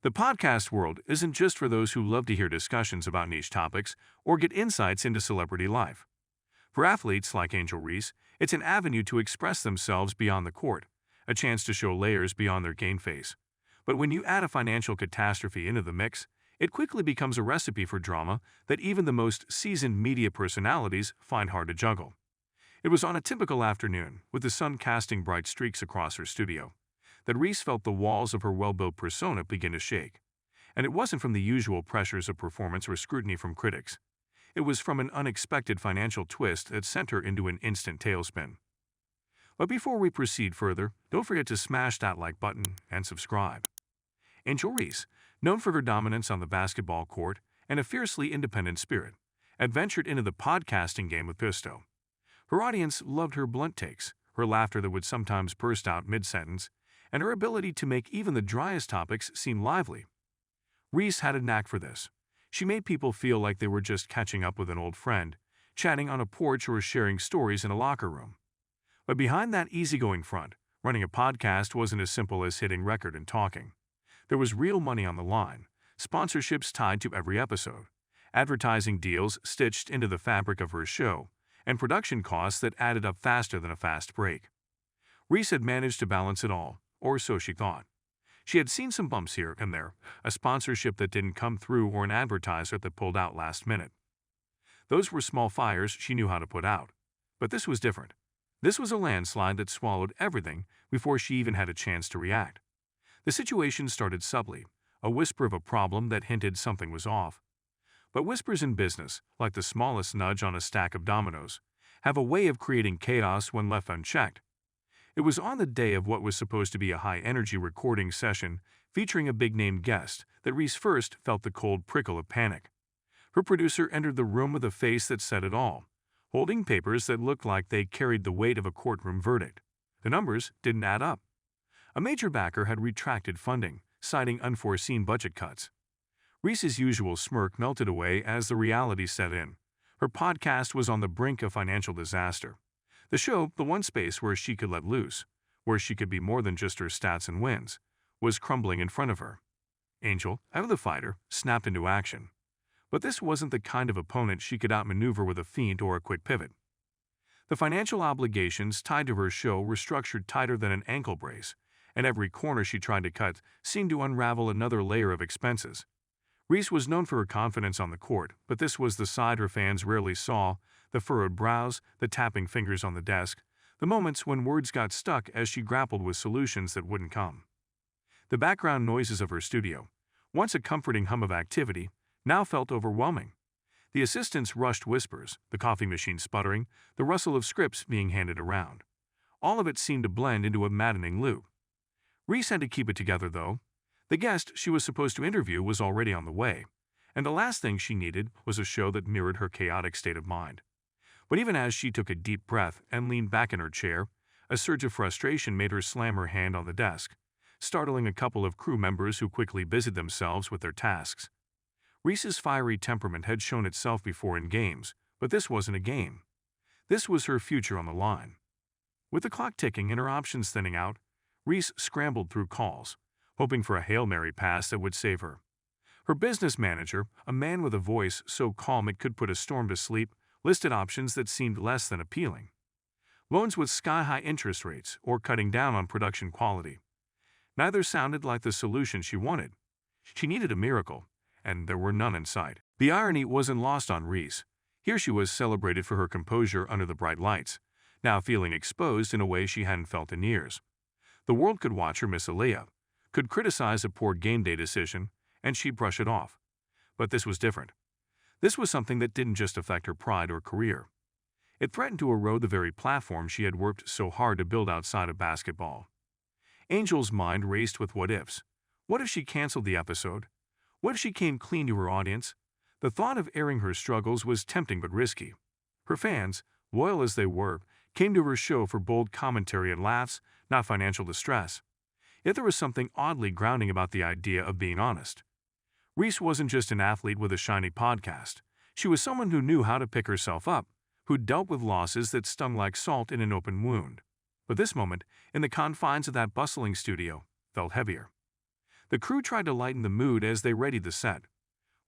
The podcast world isn't just for those who love to hear discussions about niche topics or get insights into celebrity life. For athletes like Angel Reese, it's an avenue to express themselves beyond the court, a chance to show layers beyond their game face. But when you add a financial catastrophe into the mix, it quickly becomes a recipe for drama that even the most seasoned media personalities find hard to juggle. It was on a typical afternoon, with the sun casting bright streaks across her studio, that Reese felt the walls of her well-built persona begin to shake. And it wasn't from the usual pressures of performance or scrutiny from critics. It was from an unexpected financial twist that sent her into an instant tailspin. But before we proceed further, don't forget to smash that like button and subscribe. Angel Reese, known for her dominance on the basketball court and a fiercely independent spirit, adventured into the podcasting game with gusto. Her audience loved her blunt takes, her laughter that would sometimes burst out mid-sentence, and her ability to make even the driest topics seem lively. Reese had a knack for this. She made people feel like they were just catching up with an old friend, chatting on a porch or sharing stories in a locker room. But behind that easygoing front, running a podcast wasn't as simple as hitting record and talking. There was real money on the line, sponsorships tied to every episode, advertising deals stitched into the fabric of her show, and production costs that added up faster than a fast break. Reese had managed to balance it all, or so she thought. She had seen some bumps here and there, a sponsorship that didn't come through or an advertiser that pulled out last minute. Those were small fires she knew how to put out. But this was different. This was a landslide that swallowed everything before she even had a chance to react. The situation started subtly, a whisper of a problem that hinted something was off. But whispers in business, like the smallest nudge on a stack of dominoes, have a way of creating chaos when left unchecked. It was on the day of what was supposed to be a high-energy recording session featuring a big-name guest that Reese first felt the cold prickle of panic. Her producer entered the room with a face that said it all, holding papers that looked like they carried the weight of a courtroom verdict. The numbers didn't add up. A major backer had retracted funding, citing unforeseen budget cuts. Reese's usual smirk melted away as the reality set in. Her podcast was on the brink of financial disaster. The show, the one space where she could let loose, where she could be more than just her stats and wins, was crumbling in front of her. Angel, out of the fighter, snapped into action. But this wasn't the kind of opponent she could outmaneuver with a feint or a quick pivot. The financial obligations tied to her show were structured tighter than an ankle brace, and every corner she tried to cut seemed to unravel another layer of expenses. Reese was known for her confidence on the court, but this was the side her fans rarely saw: the furrowed brows, the tapping fingers on the desk, the moments when words got stuck as she grappled with solutions that wouldn't come. The background noises of her studio, once a comforting hum of activity, now felt overwhelming. The assistants rushed whispers, the coffee machine sputtering, the rustle of scripts being handed around. All of it seemed to blend into a maddening loop. Reese had to keep it together, though. The guest she was supposed to interview was already on the way, and the last thing she needed was a show that mirrored her chaotic state of mind. But even as she took a deep breath and leaned back in her chair, a surge of frustration made her slam her hand on the desk, startling a couple of crew members who quickly busied themselves with their tasks. Reese's fiery temperament had shown itself before in games, but this wasn't a game. This was her future on the line. With the clock ticking and her options thinning out, Reese scrambled through calls, hoping for a Hail Mary pass that would save her. Her business manager, a man with a voice so calm it could put a storm to sleep, listed options that seemed less than appealing. Loans with sky-high interest rates or cutting down on production quality. Neither sounded like the solution she wanted. She needed a miracle, and there were none in sight. The irony wasn't lost on Reese. Here she was celebrated for her composure under the bright lights, now feeling exposed in a way she hadn't felt in years. The world could watch her miss a layup, could criticize a poor game day decision, and she'd brush it off. But this was different. This was something that didn't just affect her pride or career. It threatened to erode the very platform she had worked so hard to build outside of basketball. Angel's mind raced with what-ifs. What if she canceled the episode? What if she came clean to her audience? The thought of airing her struggles was tempting but risky. Her fans, loyal as they were, came to her show for bold commentary and laughs, not financial distress. Yet there was something oddly grounding about the idea of being honest. Reese wasn't just an athlete with a shiny podcast. She was someone who knew how to pick herself up, who dealt with losses that stung like salt in an open wound. But this moment, in the confines of that bustling studio, felt heavier. The crew tried to lighten the mood as they readied the set.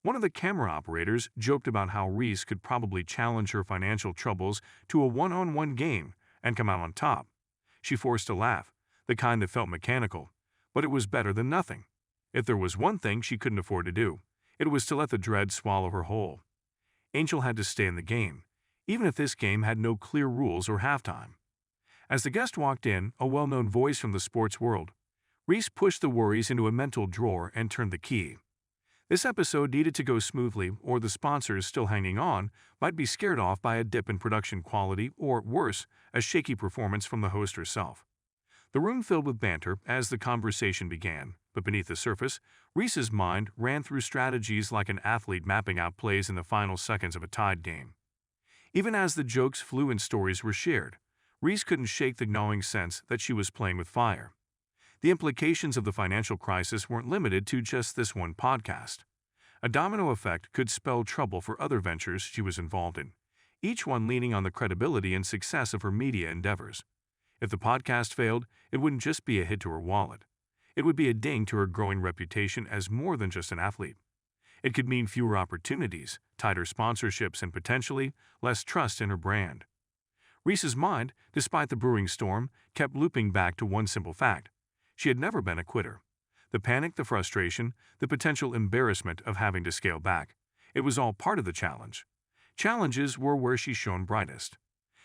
One of the camera operators joked about how Reese could probably challenge her financial troubles to a one-on-one game and come out on top. She forced a laugh, the kind that felt mechanical, but it was better than nothing. If there was one thing she couldn't afford to do, it was to let the dread swallow her whole. Angel had to stay in the game, even if this game had no clear rules or halftime. As the guest walked in, a well-known voice from the sports world, Reese pushed the worries into a mental drawer and turned the key. This episode needed to go smoothly, or the sponsors still hanging on might be scared off by a dip in production quality or, worse, a shaky performance from the host herself. The room filled with banter as the conversation began, but beneath the surface, Reese's mind ran through strategies like an athlete mapping out plays in the final seconds of a tied game. Even as the jokes flew and stories were shared, Reese couldn't shake the gnawing sense that she was playing with fire. The implications of the financial crisis weren't limited to just this one podcast. A domino effect could spell trouble for other ventures she was involved in, each one leaning on the credibility and success of her media endeavors. If the podcast failed, it wouldn't just be a hit to her wallet. It would be a ding to her growing reputation as more than just an athlete. It could mean fewer opportunities, tighter sponsorships, and potentially less trust in her brand. Reese's mind, despite the brewing storm, kept looping back to one simple fact. She had never been a quitter. The panic, the frustration, the potential embarrassment of having to scale back. It was all part of the challenge. Challenges were where she shone brightest.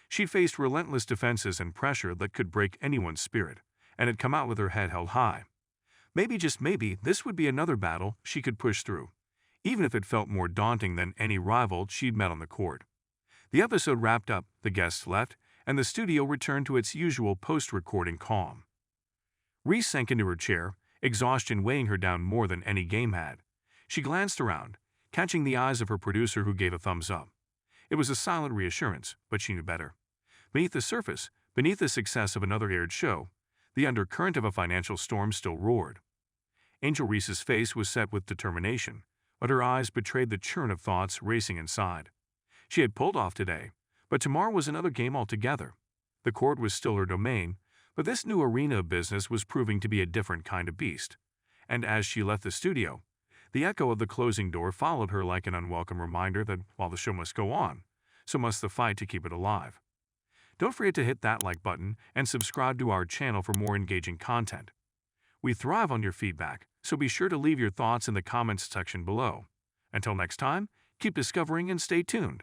She'd faced relentless defenses and pressure that could break anyone's spirit, and had come out with her head held high. Maybe, just maybe, this would be another battle she could push through, even if it felt more daunting than any rival she'd met on the court. The episode wrapped up, the guests left, and the studio returned to its usual post-recording calm. Reese sank into her chair, exhaustion weighing her down more than any game had. She glanced around, catching the eyes of her producer who gave a thumbs up. It was a silent reassurance, but she knew better. Beneath the surface, beneath the success of another aired show, the undercurrent of a financial storm still roared. Angel Reese's face was set with determination, but her eyes betrayed the churn of thoughts racing inside. She had pulled off today, but tomorrow was another game altogether. The court was still her domain, but this new arena of business was proving to be a different kind of beast. And as she left the studio, the echo of the closing door followed her like an unwelcome reminder that while the show must go on, so must the fight to keep it alive. Don't forget to hit that like button and subscribe to our channel for more engaging content. We thrive on your feedback, so be sure to leave your thoughts in the comments section below. Until next time, keep discovering and stay tuned.